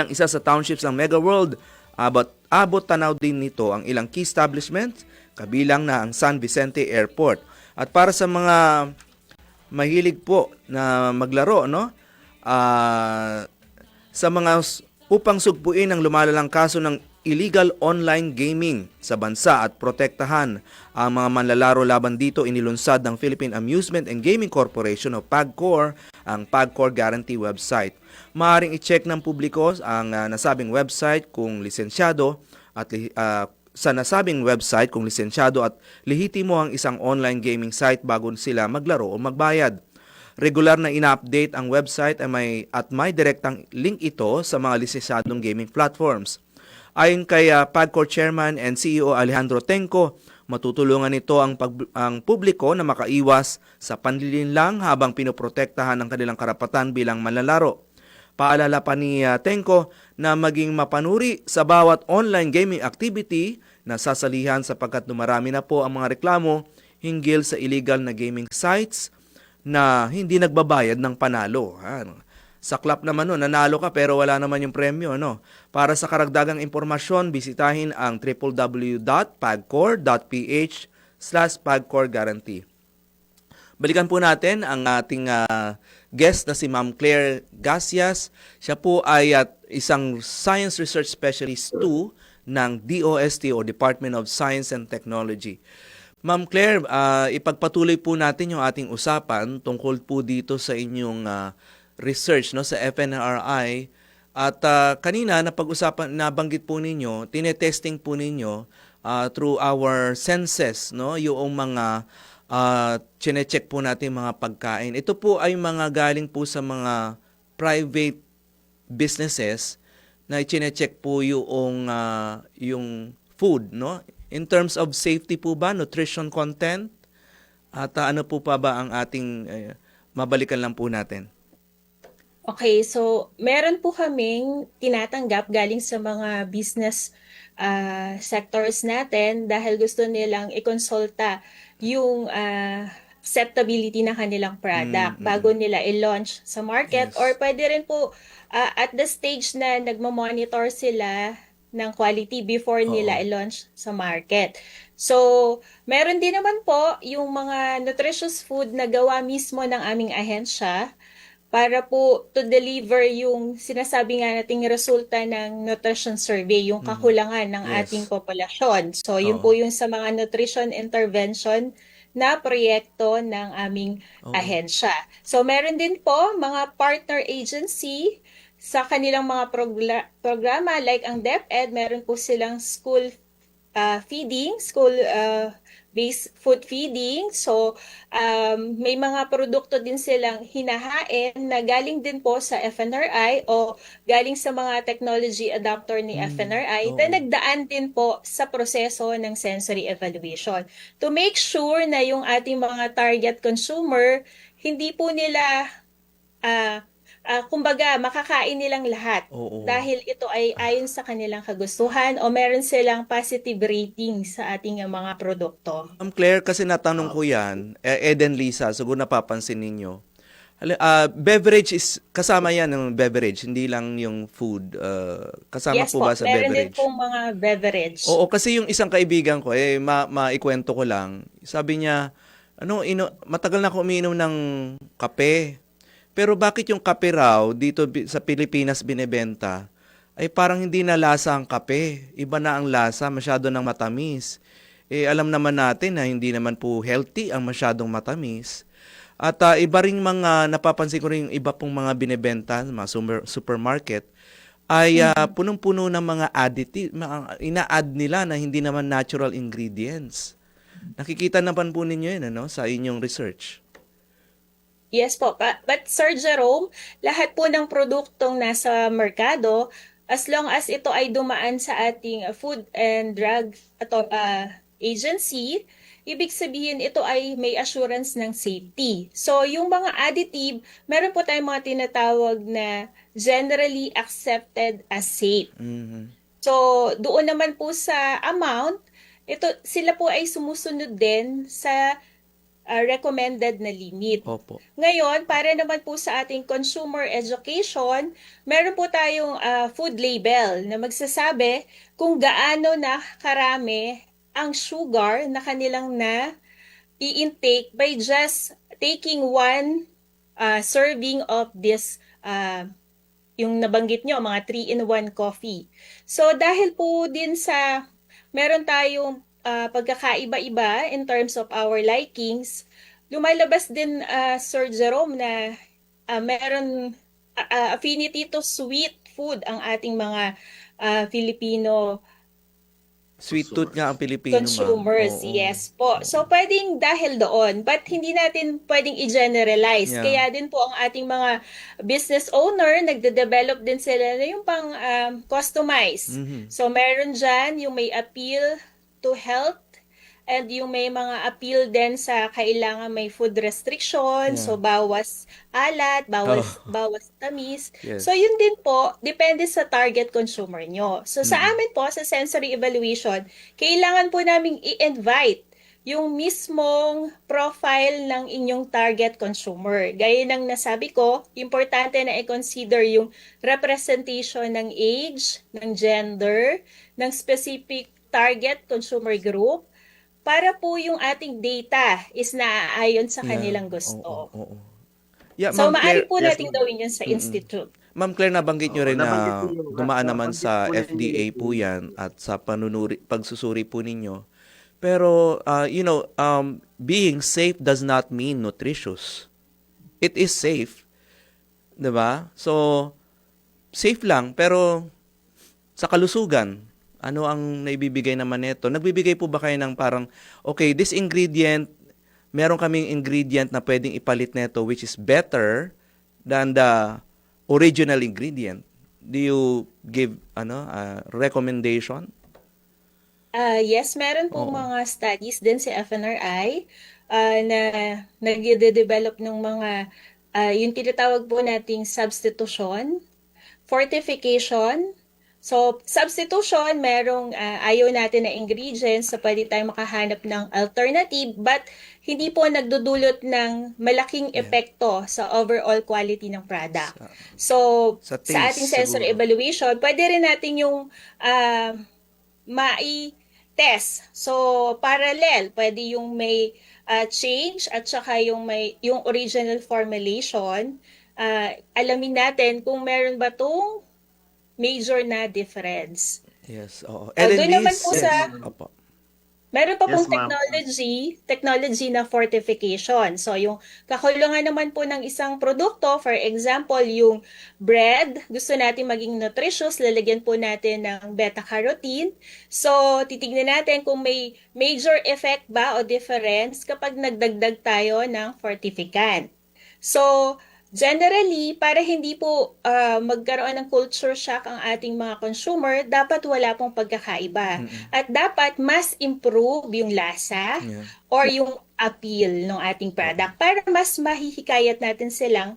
isa sa townships ng Mega World. Abot tanaw din nito ang ilang key establishments, kabilang na ang San Vicente Airport. At para sa mga mahilig po na maglaro, no? Sa mga upang sugpuin ang lumalalang kaso ng illegal online gaming sa bansa at protektahan ang mga manlalaro laban dito, inilunsad ng Philippine Amusement and Gaming Corporation o PAGCOR ang PAGCOR Guarantee website. Maaaring i-check ng publiko ang nasabing website kung lisensyado at sa nasabing website kung lisensyado at lehitimo ang isang online gaming site bago sila maglaro o magbayad. Regular na ina-update ang website at may direktang link ito sa mga lisensyadong gaming platforms. Ayon kay PAGCOR Chairman and CEO Alejandro Tenco, matutulungan nito ang publiko na makaiwas sa panlilinlang habang pinoprotektahan ang kanilang karapatan bilang manlalaro. Paalala pa ni Tenco na maging mapanuri sa bawat online gaming activity na sasalihan sapagkat dumarami na po ang mga reklamo hinggil sa illegal na gaming sites na hindi nagbabayad ng panalo. Saklap naman nanalo ka pero wala naman yung premyo. Para sa karagdagang impormasyon, bisitahin ang www.pagcor.ph/pagcorguarantee. Balikan po natin ang ating guest na si Ma'am Claire Gacias. Siya po ay isang Science Research Specialist 2 ng DOST o Department of Science and Technology. Ma'am Claire, ipagpatuloy po natin yung ating usapan tungkol po dito sa inyong research sa FNRI. At kanina nabanggit po ninyo, tinetesting po ninyo through our senses, yung mga chine-check po natin mga pagkain. Ito po ay mga galing po sa mga private businesses na chine-check po yung food, in terms of safety po ba, nutrition content, at ano po pa ba ang ating mabalikan lang po natin? Okay, so meron po kaming tinatanggap galing sa mga business sectors natin dahil gusto nilang ikonsulta yung acceptability ng kanilang product bago nila i-launch sa market. Or pwede rin po at the stage na nagmo-monitor sila ng quality before nila i-launch sa market. So, meron din naman po yung mga nutritious food na gawa mismo ng aming ahensya para po to deliver yung sinasabi nga nating resulta ng nutrition survey, yung kakulangan ng ating populasyon. So, yun po yung sa mga nutrition intervention na proyekto ng aming ahensya. So, meron din po mga partner agency sa kanilang mga programa like ang DepEd, meron po silang school feeding, school based food feeding. So, may mga produkto din silang hinahain na galing din po sa FNRI o galing sa mga technology adapter ni FNRI na nagdaan din po sa proseso ng sensory evaluation. To make sure na yung ating mga target consumer, hindi po nila kumbaga, makakain nilang lahat dahil ito ay ayon sa kanilang kagustuhan o meron silang positive rating sa ating mga produkto. Claire, kasi natanong ko yan, Eden Lisa, siguro napapansin ninyo. Beverage is, kasama yan ng beverage, hindi lang yung food. Kasama Yes po ba sa meron din beverage? pong mga beverage. Oo, kasi yung isang kaibigan ko, maikwento ko lang, sabi niya, matagal na ako umiinom ng kape. Pero bakit yung kape raw dito sa Pilipinas binebenta ay parang hindi na lasa ang kape. Iba na ang lasa, masyado ng matamis. Alam naman natin na hindi naman po healthy ang masyadong matamis. At iba ring mga, napapansin ko rin yung iba pong mga binebenta, mga supermarket, ay punong-puno ng mga additive, ina-add nila na hindi naman natural ingredients. Nakikita naman po ninyo yun sa inyong research. Yes po, but Sir Jerome, lahat po ng produktong nasa merkado, as long as ito ay dumaan sa ating Food and Drug Agency, ibig sabihin ito ay may assurance ng safety. So yung mga additive, meron po tayong mga tinatawag na generally accepted as safe. So doon naman po sa amount, sila po ay sumusunod din sa recommended na limit. Opo. Ngayon, para naman po sa ating consumer education, meron po tayong food label na magsasabi kung gaano na karami ang sugar na kanilang i-intake by just taking one serving of this yung nabanggit nyo, mga 3-in-1 coffee. So dahil po din sa meron tayong pagkakaiba-iba in terms of our likings, lumalabas din, Sir Jerome, na meron affinity to sweet food ang ating mga Filipino Sweet tooth nga ang Pilipino, consumers. Yes po. So, pwedeng dahil doon, but hindi natin pwedeng i-generalize. Yeah. Kaya din po ang ating mga business owner, nagde-develop din sila na yung pang customize. So, meron dyan yung may appeal to health and yung may mga appeal din sa kailangan may food restriction, so bawas alat, bawas tamis. Yes. So yun din po, depende sa target consumer nyo. So sa amin po, sa sensory evaluation, kailangan po namin i-invite yung mismong profile ng inyong target consumer. Gaya ng nasabi ko, importante na i-consider yung representation ng age, ng gender, ng specific target consumer group, para po yung ating data is naaayon sa kanilang gusto. Yeah, So, Ma'am maaari Claire, po natin gawin yun sa institute. Ma'am Claire, nabanggit nyo rin na nabanggit po yung- dumaan naman sa nabanggit po FDA po yan at sa pagsusuri po ninyo. Pero, being safe does not mean nutritious. It is safe. Diba? So, safe lang, pero sa kalusugan, ano ang naibibigay naman nito? Nagbibigay po ba kayo ng parang, okay, this ingredient, meron kaming ingredient na pwedeng ipalit nito which is better than the original ingredient. Do you give recommendation? Yes, meron pong mga studies din sa FNRI na nag-develop ng mga, yung tinatawag po nating substitution, fortification. So, substitution, merong ayaw natin na ingredients so pwede tayong makahanap ng alternative but hindi po nagdudulot ng malaking epekto sa overall quality ng product. So, Sa taste, sa ating sensory siguro. evaluation, pwede rin natin yung mai-test. So, parallel, pwede yung may change at saka yung original formulation. Alamin natin kung meron ba itong major na difference. Yes, oo. Doon naman po sa Opo. Meron pa Yes, pong ma'am. technology na fortification. So, yung kakulungan naman po ng isang produkto, for example, yung bread, gusto natin maging nutritious, lalagyan po natin ng beta-carotene. So, titignan natin kung may major effect ba o difference kapag nagdagdag tayo ng fortificant. So, generally, para hindi po magkaroon ng culture shock ang ating mga consumer, dapat wala pong pagkakaiba. At dapat mas improve yung lasa or yung appeal ng ating product para mas mahihikayat natin silang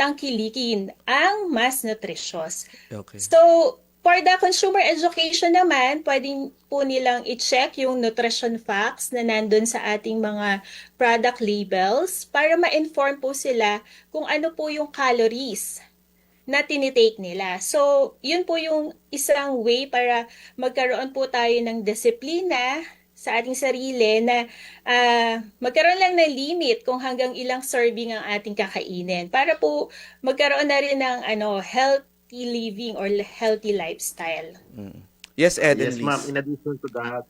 tangkilikin ang mas nutritious. Okay. So, for the consumer education naman, pwedeng po nilang i-check yung nutrition facts na nandun sa ating mga product labels para ma-inform po sila kung ano po yung calories na tinitake nila. So, yun po yung isang way para magkaroon po tayo ng disiplina sa ating sarili na magkaroon lang ng limit kung hanggang ilang serving ang ating kakainin para po magkaroon na rin ng healthy living or healthy lifestyle. Yes, Ed and Yes, ma'am. Liz. In addition to that,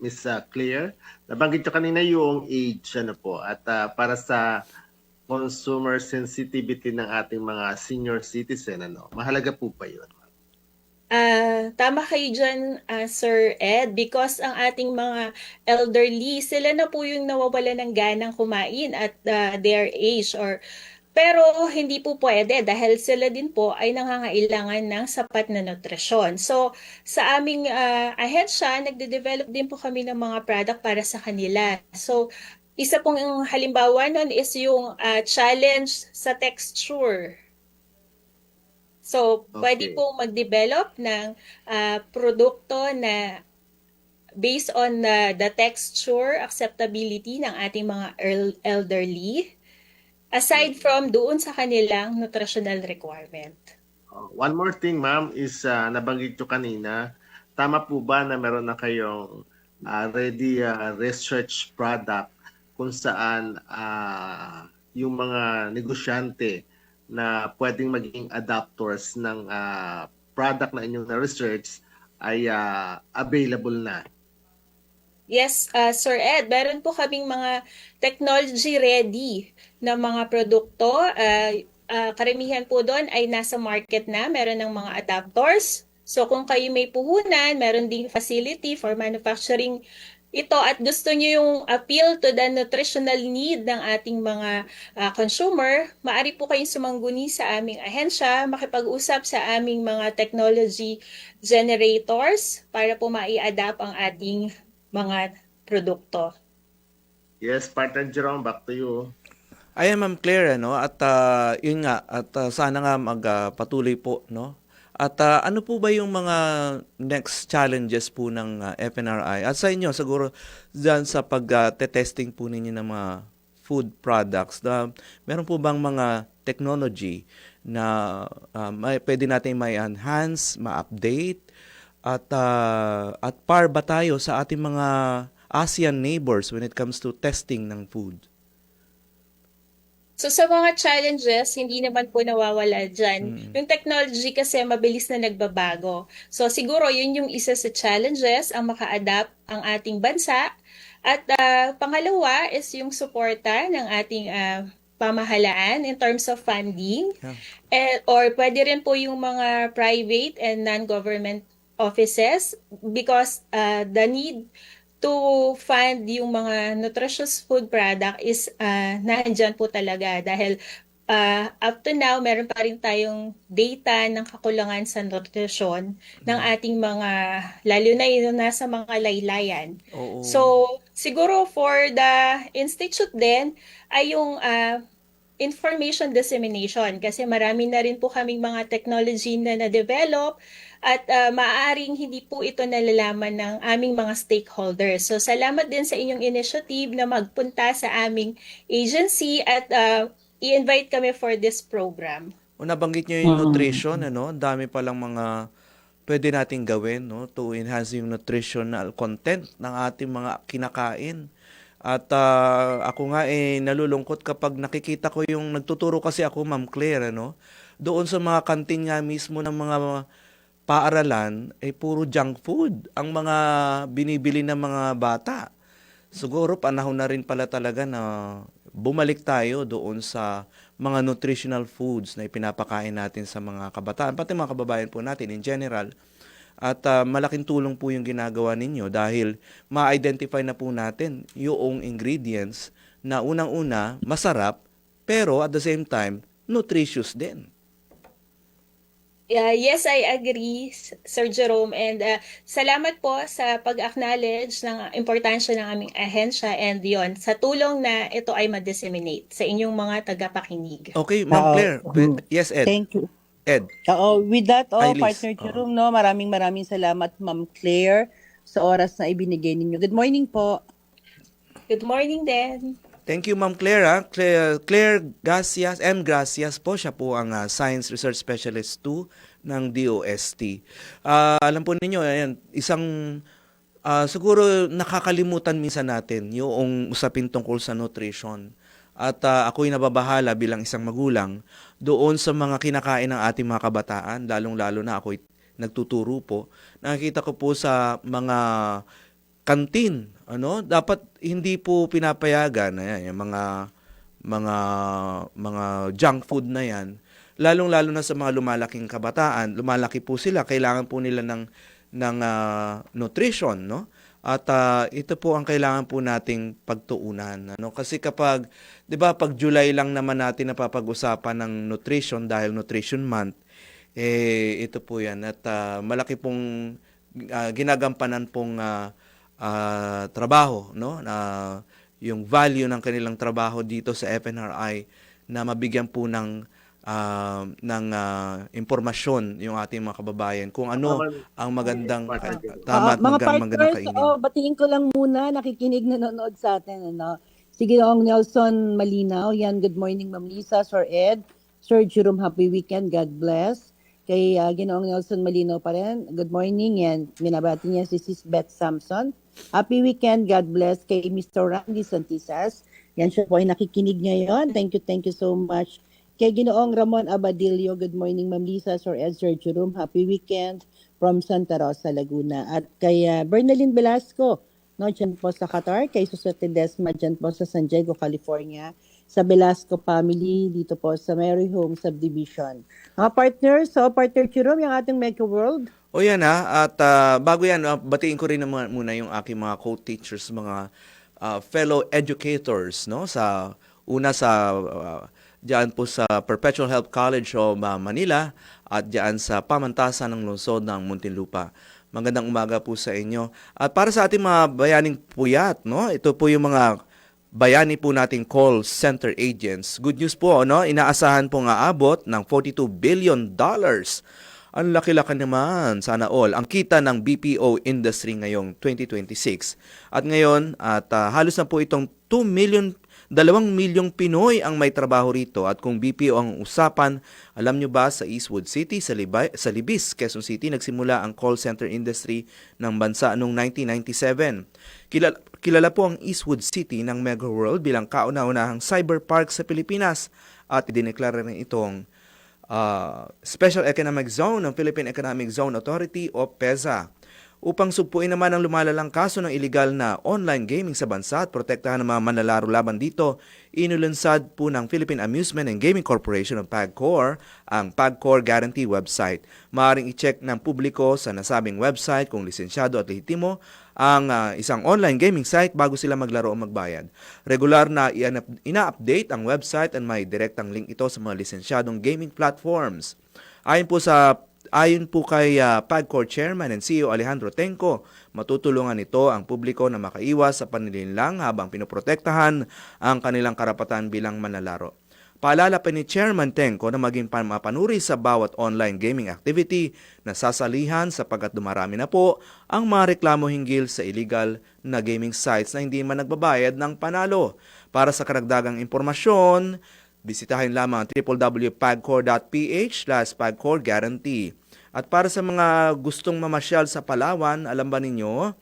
Miss Claire, nabanggit nyo kanina yung age po at para sa consumer sensitivity ng ating mga senior citizen, mahalaga po pa yun? Tama kayo dyan, Sir Ed, because ang ating mga elderly, sila na po yung nawawala ng ganang kumain at their age pero hindi po pwede dahil sila din po ay nangangailangan ng sapat na nutrisyon. So, sa aming ahensya, nagde-develop din po kami ng mga product para sa kanila. So, isa pong halimbawa nun is yung challenge sa texture. So, pwede po mag-develop ng produkto na based on the texture, acceptability ng ating mga elderly, aside from doon sa kanilang nutritional requirement. One more thing, ma'am, is nabanggit nyo kanina, tama po ba na meron na kayong ready research product kung saan yung mga negosyante na pwedeng maging adapters ng product na inyong na-research ay available na? Yes, Sir Ed, meron po kaming mga technology ready na mga produkto. Karamihan po doon ay nasa market na, meron ng mga adapters. So kung kayo may puhunan, meron ding facility for manufacturing ito at gusto nyo yung appeal to the nutritional need ng ating mga consumer, maaari po kayong sumangguni sa aming ahensya, makipag-usap sa aming mga technology generators para po mai-adapt ang ating mga produkto. Yes, Partner Jerome, back to you. Ayan, Ma'am Claire, at yun nga, at sana nga magpatuloy po, no? At ano po ba yung mga next challenges po ng FNRI? At sa inyo, siguro dyan sa pag-testing po ninyo ng mga food products, meron po bang mga technology na pwede natin ma-enhance, ma-update, at par ba tayo sa ating mga ASEAN neighbors when it comes to testing ng food? So sa mga challenges, hindi naman po nawawala dyan. Yung technology kasi mabilis na nagbabago. So siguro yun yung isa sa challenges ang maka-adapt ang ating bansa. At pangalawa is yung suporta ng ating pamahalaan in terms of funding. Or pwede rin po yung mga private and non-government offices because the need to fund yung mga nutritious food product is nandyan po talaga dahil up to now meron pa rin tayong data ng kakulangan sa nutrisyon ng ating mga, lalo na yung nasa mga laylayan. So siguro for the institute din ay yung information dissemination kasi marami na rin po kaming mga technology na na-develop at maaaring hindi po ito nalalaman ng aming mga stakeholders. So salamat din sa inyong initiative na magpunta sa aming agency at i-invite kami for this program. Nabanggit nyo yung nutrition, Ang dami palang mga pwede nating gawin, to enhance yung nutritional content ng ating mga kinakain. At ako nga nalulungkot kapag nakikita ko yung nagtuturo kasi ako, Ma'am Claire, doon sa mga kantin nga mismo ng mga paaralan ay puro junk food ang mga binibili ng mga bata. Siguro panahon na rin pala talaga na bumalik tayo doon sa mga nutritional foods na ipinapakain natin sa mga kabataan, pati mga kababayan po natin in general. At malaking tulong po yung ginagawa ninyo dahil ma-identify na po natin yung ingredients na unang-una masarap pero at the same time nutritious din. Yes, I agree, Sir Jerome. And salamat po sa pag-acknowledge ng importansya ng aming ahensya and yon sa tulong na ito ay ma-disseminate sa inyong mga tagapakinig. Okay, Ma'am Claire. Yes, Ed. Thank you. Ed. With that, Liz. Partner Jerome, no, maraming salamat, Ma'am Claire, sa oras na ibinigay ninyo. Good morning po. Good morning din. Thank you, Ma'am Claire. Claire Gracias, M. Gracias po. Siya po ang Science Research Specialist 2 ng DOST. Alam po ninyo, ayan, isang siguro nakakalimutan minsan natin yung usapin tungkol sa nutrition. At ako'y nababahala bilang isang magulang doon sa mga kinakain ng ating mga kabataan, lalong-lalo na ako'y nagtuturo po. Nakikita ko po sa mga kantin, dapat hindi po pinapayagan ayan, yung mga junk food na yan, lalong-lalo na sa mga lumalaking kabataan. Lumalaki po sila, kailangan po nila ng nutrition, no? At ito po ang kailangan po nating pagtuunan, kasi kapag 'di ba pag July lang naman natin napapag-usapan ng nutrition dahil Nutrition Month, ito po 'yan at malaki pong ginagampanan pong trabaho, no, na yung value ng kanilang trabaho dito sa FNRI na mabigyan po ng impormasyon yung ating mga kababayan kung ano ang magandang tama at magandang kainin. Batiin ko lang muna, nakikinig, nanonood sa atin, si Ginoong Nelson Malinaw, yan, good morning Ma'am Lisa, Sir Ed, Sir Jerome, happy weekend, God bless. Kay Ginoong Nelson Malinaw pa rin, good morning, yan, minabati niya si Sis Beth Samson, happy weekend, God bless. Kay Mr. Randy Santisas, yan, siya po ay nakikinig ngayon, thank you so much. Kay Ginoong Ramon Abadillo, good morning Ma'am Lisa, Sir Ed, Sir Jerome, happy weekend from Santa Rosa, Laguna. At kay Bernalyn Velasco, dyan po sa Qatar, kay Susete Desma, dyan po sa San Diego, California, sa Velasco family, dito po sa Mary Home Subdivision. Mga partners, Partner Jerome, yung ating Mega World. O yan at bago yan, batiin ko rin muna yung aking mga co-teachers, mga fellow educators, no? Sa diyan po sa Perpetual Health College of Manila at diyan sa pamantasan ng lungsod ng Muntinlupa. Magandang umaga po sa inyo. At para sa ating mga bayaning puyat, no? Ito po yung mga bayani po nating call center agents. Good news po, no? Inaasahan pong aabot ng $42 billion. Ang laki-laki naman, sana all, ang kita ng BPO industry ngayong 2026. At ngayon, halos na po itong 2 milyong Pinoy ang may trabaho rito. At kung BPO ang usapan, alam nyo ba sa Eastwood City, sa Libis, Quezon City, nagsimula ang call center industry ng bansa noong 1997. Kilala po ang Eastwood City ng Mega World bilang kauna-unahang cyberpark sa Pilipinas at idineklara rin itong Special Economic Zone ng Philippine Economic Zone Authority o PEZA. Upang sugpuin naman ang lumalalang kaso ng iligal na online gaming sa bansa at protektahan ng mga manlalaro laban dito, inulunsad po ng Philippine Amusement and Gaming Corporation o PAGCOR ang PAGCOR Guarantee website. Maaaring i-check ng publiko sa nasabing website kung lisensyado at lehitimo ang isang online gaming site bago sila maglaro o magbayad. Regular na ina-update ang website at may direktang link ito sa mga lisensyadong gaming platforms. Ayon po kay PAGCOR Chairman and CEO Alejandro Tenco, matutulungan ito ang publiko na makaiwas sa panlilinlang habang pinoprotektahan ang kanilang karapatan bilang manlalaro. Paalala pa ni Chairman Tenco na maging mapanuri sa bawat online gaming activity na sasalihan sapagkat dumarami na po ang mga reklamo hinggil sa illegal na gaming sites na hindi man nagbabayad ng panalo. Para sa karagdagang impormasyon, bisitahin lamang www.pagcor.ph/pagcorguarantee. At para sa mga gustong mamasyal sa Palawan, alam ba ninyo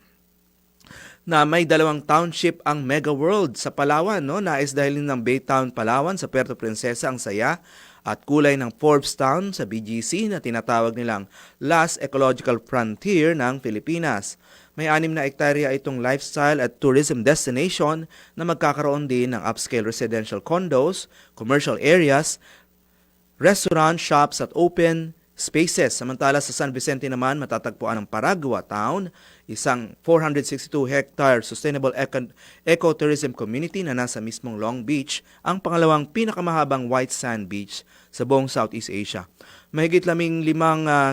na may 2 township ang Mega World sa Palawan, no? Nais dahil ng Baytown, Palawan sa Puerto Princesa ang saya at kulay ng Forbes Town sa BGC na tinatawag nilang Last Ecological Frontier ng Pilipinas. May 6 na hektarya itong lifestyle at tourism destination na magkakaroon din ng upscale residential condos, commercial areas, restaurant, shops at open spaces. Samantala sa San Vicente naman matatagpuan ang Paragua Town, isang 462-hectare sustainable ecotourism community na nasa mismong Long Beach, ang pangalawang pinakamahabang white sand beach sa buong Southeast Asia. Mahigit 15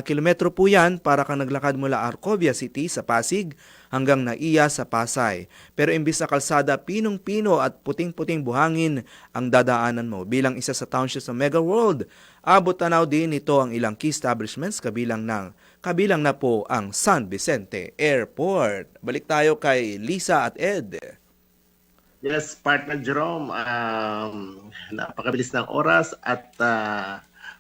kilometro po yan para kang naglakad mula Arcovia City sa Pasig hanggang Naiya sa Pasay. Pero imbis na kalsada, pinong-pino at puting-puting buhangin ang dadaanan mo. Bilang isa sa townships ng Mega World, abot tanaw din ito ang ilang key establishments kabilang na po ang San Vicente Airport. Balik tayo kay Lisa at Ed. Yes, partner Jerome, napakabilis ng oras at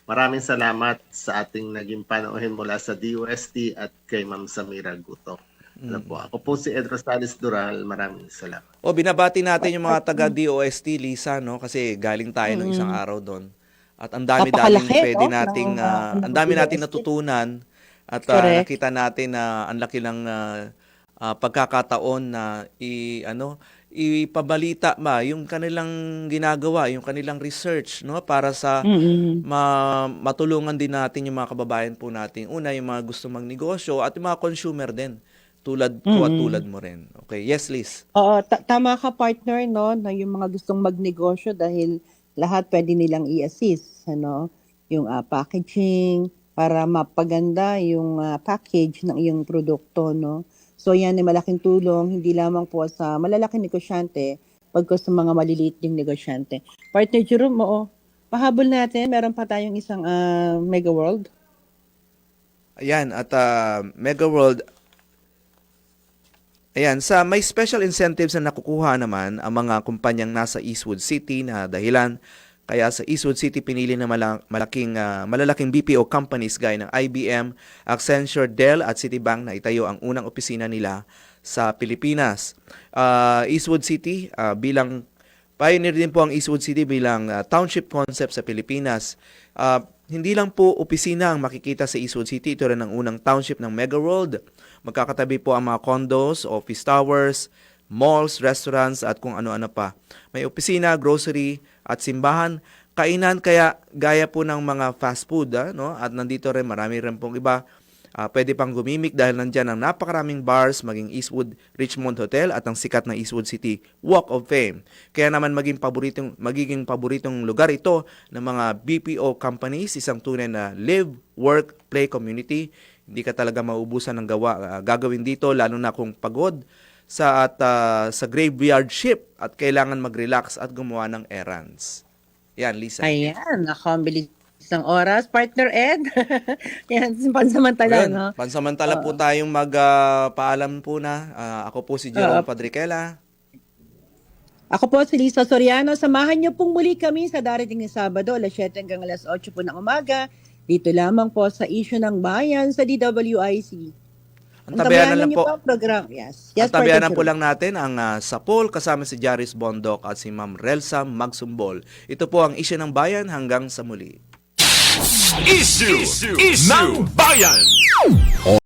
maraming salamat sa ating naging panauhin mula sa DOST at kay Ma'am Samira Guto. Ako po si Ed Rosales Dural, maraming salamat. Binabati natin yung mga taga DOST, Lisa, no? Kasi galing tayo ng isang araw doon. At ang dami-daming pwede nating, ang dami nating natutunan at nakita natin na ang laki ng pagkakataon na ipabalita yung kanilang ginagawa, yung kanilang research, no, para sa matulungan din natin yung mga kababayan po natin. Una, yung mga gusto magnegosyo at yung mga consumer din. Tulad ko at tulad mo rin. Okay, yes, Liz. Oo, tama ka partner, no, na yung mga gustong magnegosyo dahil lahat pwede nilang i-assist, yung packaging para mapaganda yung package ng iyong produkto, no. So yan ay malaking tulong, hindi lamang po sa malalaking negosyante, pagkos sa mga maliliit ding negosyante. Partner Jerome, pahabol natin, meron pa tayong isang Mega World. Ayan, at Mega World, ayan, may special incentives na nakukuha naman ang mga kumpanyang nasa Eastwood City na dahilan kaya sa Eastwood City pinili na malalaking BPO companies gaya ng IBM, Accenture, Dell at Citibank na itayo ang unang opisina nila sa Pilipinas. Eastwood City bilang pioneer din po ang Eastwood City bilang township concept sa Pilipinas. Hindi lang po opisina ang makikita sa Eastwood City, ito rin ang unang township ng Mega World. Magkakatabi po ang mga condos, office towers, malls, restaurants at kung ano-ano pa. May opisina, grocery at simbahan, kainan kaya gaya po ng mga fast food, no? At nandito rin marami rin pong iba. Pwede pang gumimik dahil nandyan ang napakaraming bars, maging Eastwood Richmond Hotel at ang sikat na Eastwood City Walk of Fame. Kaya naman magiging paboritong lugar ito ng mga BPO companies, isang tunay na live, work, play community. Hindi ka talaga maubusan ng gagawin dito lalo na kung pagod sa graveyard shift at kailangan mag-relax at gumawa ng errands. Yan, Lisa. Ayan, ang bilis ng oras. Partner Ed, yan, pansamantala, Ayan, no? Pansamantala po tayong magpaalam po na. Ako po si Jerome Padriquela. Ako po si Lisa Soriano. Samahan niyo pong muli kami sa darating na Sabado, alas 7 hanggang alas 8 po ng umaga. Dito lamang po sa Issue ng Bayan sa DWIC. Ang tabayanan lang po. Program. Yes, ang tabayanan po lang natin ang Sapol kasama si Jaris Bondok at si Ma'am Relsa Magsumbol. Ito po ang Issue ng Bayan hanggang sa muli. Issue ng Bayan!